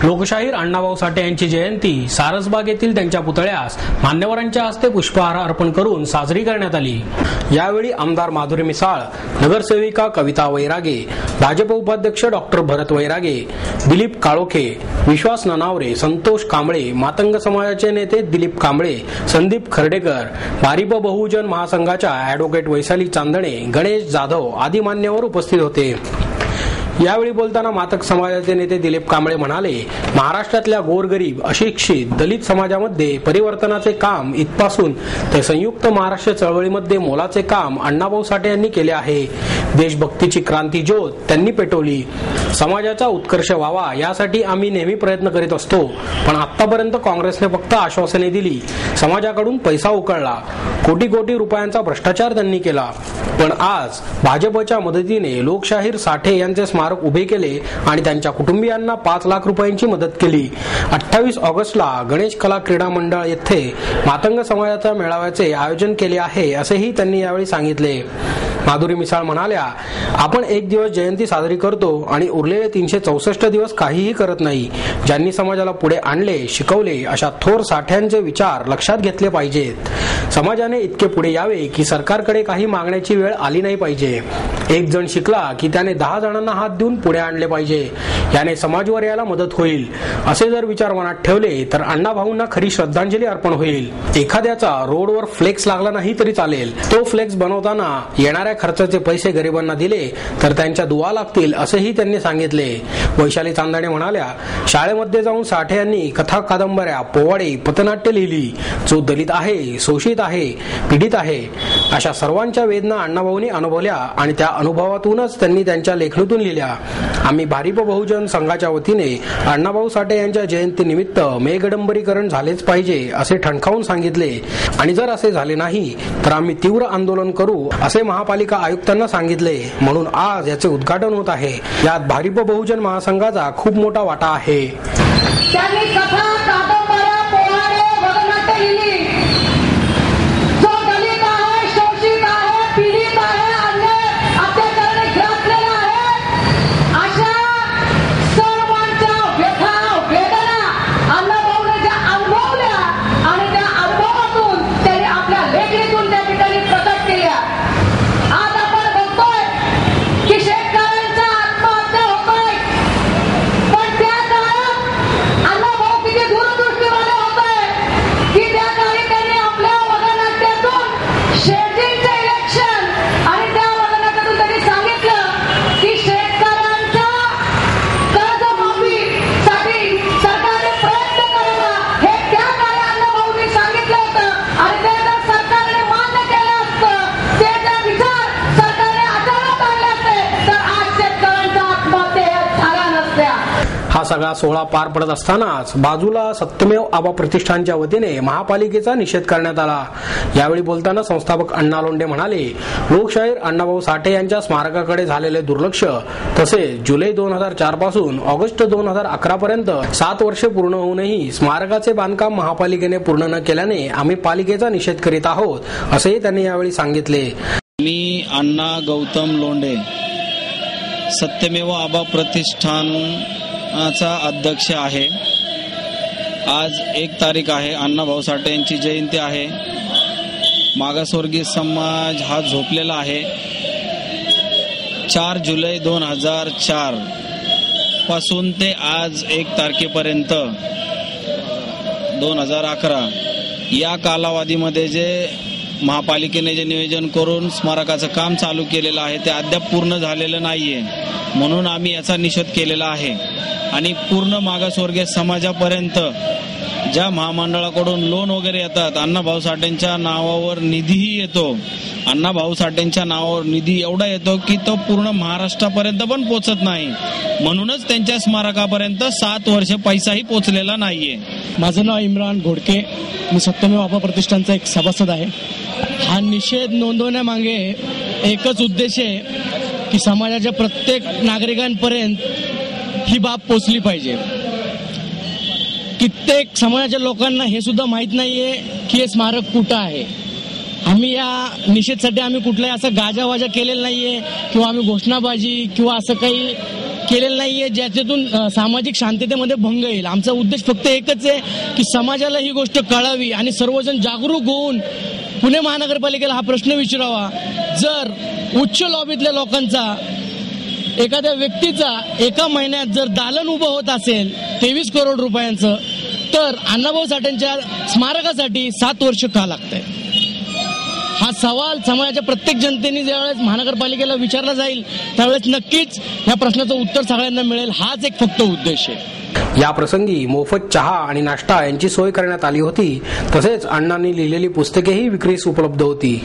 लोकशाहीर अण्णाभाऊ साठे यांची जयंती सारसबाग येथील त्यांच्या पुतळ्यास मान्यवरांच्या हस्ते पुष्पहार अर्पण करून साजरी करण्यात आली। यावेळी आमदार माधुरी मिसाळ, नगरसेविका कविता वैरागे, भाजप उपाध्यक्ष डॉक्टर भरत वैरागे, दिलीप काळोखे, विश्वास ननावरे, संतोष कांबळे, मातंग समाजाचे नेते दिलीप कांबळे, संदीप खर्डेकर, भारिप बहुजन महासंघाच्या ॲडव्होकेट वैशाली चांदणे, गणेश जाधव आदी मान्यवर उपस्थित होते। यावेळी बोलताना मातक समाजाचे नेते दिलीप कांबळे म्हणाले, महाराष्ट्रातल्या गोरगरीब, अशिक्षित, दलित समाजामध्ये परिवर्तनाचे काम इथपासून ते संयुक्त महाराष्ट्र चळवळीमध्ये मोलाचे काम अण्णाभाऊ साठे यांनी केले आहे। देशभक्तीची क्रांती ज्योत त्यांनी पेटवली। समाजाचा उत्कर्ष व्हावा यासाठी आम्ही नेहमी प्रयत्न करीत असतो, पण आतापर्यंत काँग्रेसने फक्त आश्वासने दिली, समाजाकडून पैसा उकळला, कोटी कोटी रुपयांचा भ्रष्टाचार त्यांनी केला। पण आज भाजपच्या मदतीने लोकशाहीर साठे यांचे स्मारक उभे केले आणि त्यांच्या कुटुंबियांना 5 लाख रुपयांची मदत केली। 28 ऑगस्टला गणेश कला क्रीडा मंडळ येथे मातंग समाजाच्या मेळाव्याचे आयोजन केले आहे, असेही त्यांनी यावेळी सांगितले। माधुरी मिसाळ म्हणाल्या, आपण एक दिवस जयंती साजरी करतो आणि उरलेले 364 दिवस काहीही करत नाही। ज्यांनी समाजाला पुढे आणले, शिकवले, अशा थोर साठ्यांचे विचार लक्षात घेतले पाहिजेत। समाजाने इतके पुढे यावे की सरकारकडे काही मागण्याची वेळ आली नाही पाहिजे। एक जण शिकला की त्याने 10 जणांना हात देऊन पुढे आणले पाहिजे, याने समाजवर यायला मदत होईल। असे जर विचार मनात ठेवले तर अण्णाभाऊंना खरी श्रद्धांजली अर्पण होईल। एखाद्याचा रोडवर फ्लेक्स लागला नाही तरी चालेल, तो फ्लेक्स बनवताना येणाऱ्या खर्चाचे पैसे गरिबांना दिले तर त्यांच्या दुवा लागतील, असेही त्यांनी सांगितले। वैशाली चांदणे म्हणाल्या, शाळेमध्ये जाऊन साठे यांनी कथा, कादंबऱ्या, पोवाडे, पथनाट्य लिहिली। जो दलित आहे, शोषित आहे, पीडित आहे, अशा सर्वांच्या वेदना अण्णाभाऊंनी अनुभवल्या आणि त्या अनुभवातूनच त्यांनी त्यांच्या लेखणीतून लिहिल्या। आम्ही भारिप बहुजन संघाच्या वतीने अण्णाभाऊ साठे यांच्या जयंतीनिमित्त मेघडंबरीकरण झालेच पाहिजे असे ठणकावून सांगितले आणि जर असे झाले नाही तर आम्ही तीव्र आंदोलन करू असे महापालिका आयुक्तांना सांगितले। म्हणून आज याचे उद्घाटन होत आहे। यात भारिप बहुजन महासंघाचा खूप मोठा वाटा आहे। त्यांनी कथा, कादंबऱ्या, पोवाडे, पथनाट्य लिहिली। जो दलित आहे, शोषित आहे, पीडित आहे, अत्याचाराने ग्रासलेला आहे, अशा सर्वांच्या व्यथा, वेदना अण्णाभाऊने ज्या अनुभवल्या आणि त्या अनुभवातून त्यांनी आपल्या लेखणीतून त्या ठिकाणी प्रकट केल्या। आज आपण बघतोय की शेतकऱ्यांच्या आत्महत्या होतोय, पण त्या काळात अण्णाभाऊ किती दूरदृष्टीवाले होते की त्या काळी त्यांनी आपल्या वगनाट्यातून शेतीचे इलेक्शन आणि त्या वगनाट्यातून त्यांनी सांगितलं की शेतकऱ्यांच्या कर्जमाफीसाठी सरकारने प्रयत्न करावा, हे त्या काळी अण्णाभाऊंनी सांगितलं होतं आणि ते जर सरकारने मान्य केलं असतं, ते जर विचार सरकारने आचरणात आणले असते तर आज शेतकऱ्यांच्या आत्महत्या झाल्या नसत्या। हा सगळा सोहळा पार पडत असतानाच बाजूला सत्यमेव आबा प्रतिष्ठानच्या वतीने महापालिकेचा निषेध करण्यात आला। यावेळी बोलताना संस्थापक अण्णा लोंढे म्हणाले, लोकशाहीर अण्णाभाऊ साठे यांच्या स्मारकाकडे झालेले दुर्लक्ष, तसेच जुलै 2004 पासून ऑगस्ट 2011 पर्यंत 7 वर्षे पूर्ण होऊनही स्मारकाचे बांधकाम महापालिकेने पूर्ण न केल्याने आम्ही पालिकेचा निषेध करीत आहोत, असेही त्यांनी यावेळी सांगितले। मी अण्णा गौतम लोंढे, सत्यमेव आबा प्रतिष्ठानचा अध्यक्ष आहे। आज 1 तारीख आहे, अण्णाभाऊ साठे यांची जयंती आहे। मागासवर्गीय समाज हा झोपलेला आहे। 4 जुलै 2004 पासून ते आज 1 तारखेपर्यंत 2011 या कालावधीमध्ये जे महापालिकेने जे नियोजन करून स्मारकाचं काम चालू केलेलं आहे ते अद्याप पूर्ण झालेलं नाहीये, म्हणून आम्ही याचा निषेध केलेला आहे। आणि पूर्ण मागासवर्गीय समाजापर्यंत ज्या महामंडळाकडून लोन वगैरे येतात, अण्णाभाऊ साठेंच्या नावावर निधीही येतो, अण्णाभाऊ साठेंच्या नावावर निधी एवढा येतो की तो पूर्ण महाराष्ट्रापर्यंत पण पोचत नाही, म्हणूनच त्यांच्या स्मारकापर्यंत 7 वर्ष पैसाही पोचलेला नाहीये। माझं नाव इम्रान घोडके, मी सत्यमेव आबा प्रतिष्ठानचा एक सभासद आहे। हा निषेध नोंदवण्यामागे एकच उद्देश आहे की समाजाच्या प्रत्येक नागरिकांपर्यंत ही बाब पोचली पाहिजे। कित्येक समाजाच्या लोकांना हे सुद्धा माहीत नाहीये की हे स्मारक कुठं आहे। आम्ही या निषेधासाठी आम्ही कुठलाही असं गाजावाजा केलेला नाहीये किंवा आम्ही घोषणाबाजी किंवा असं काही केलेलं नाहीये ज्याच्यातून सामाजिक शांततेमध्ये भंग येईल. आमचा उद्देश फक्त एकच आहे की समाजाला ही गोष्ट कळावी आणि सर्वजण जागरूक होऊन पुणे महानगरपालिकेला हा प्रश्न विचारावा. जर उच्च लॉबीतल्या लोकांचा एखाद्या व्यक्तीचा एका महिन्यात जर दालन उभं होत असेल 23 करोड रुपयांचं, तर अण्णाभाऊ साठेंच्या स्मारकासाठी 7 वर्ष का लागतंय? हा सवाल समाजाच्या प्रत्येक जनतेने ज्यावेळेस महानगरपालिकेला विचारला जाईल त्यावेळेस नक्कीच या प्रश्नाचं उत्तर सगळ्यांना मिळेल. हाच एक फक्त उद्देश आहे. या प्रसंगी मोफत चहा आणि नाश्ता यांची सोय करण्यात आली होती. तसेच अण्णांनी लिहिलेली पुस्तकेही विक्रीस उपलब्ध होती.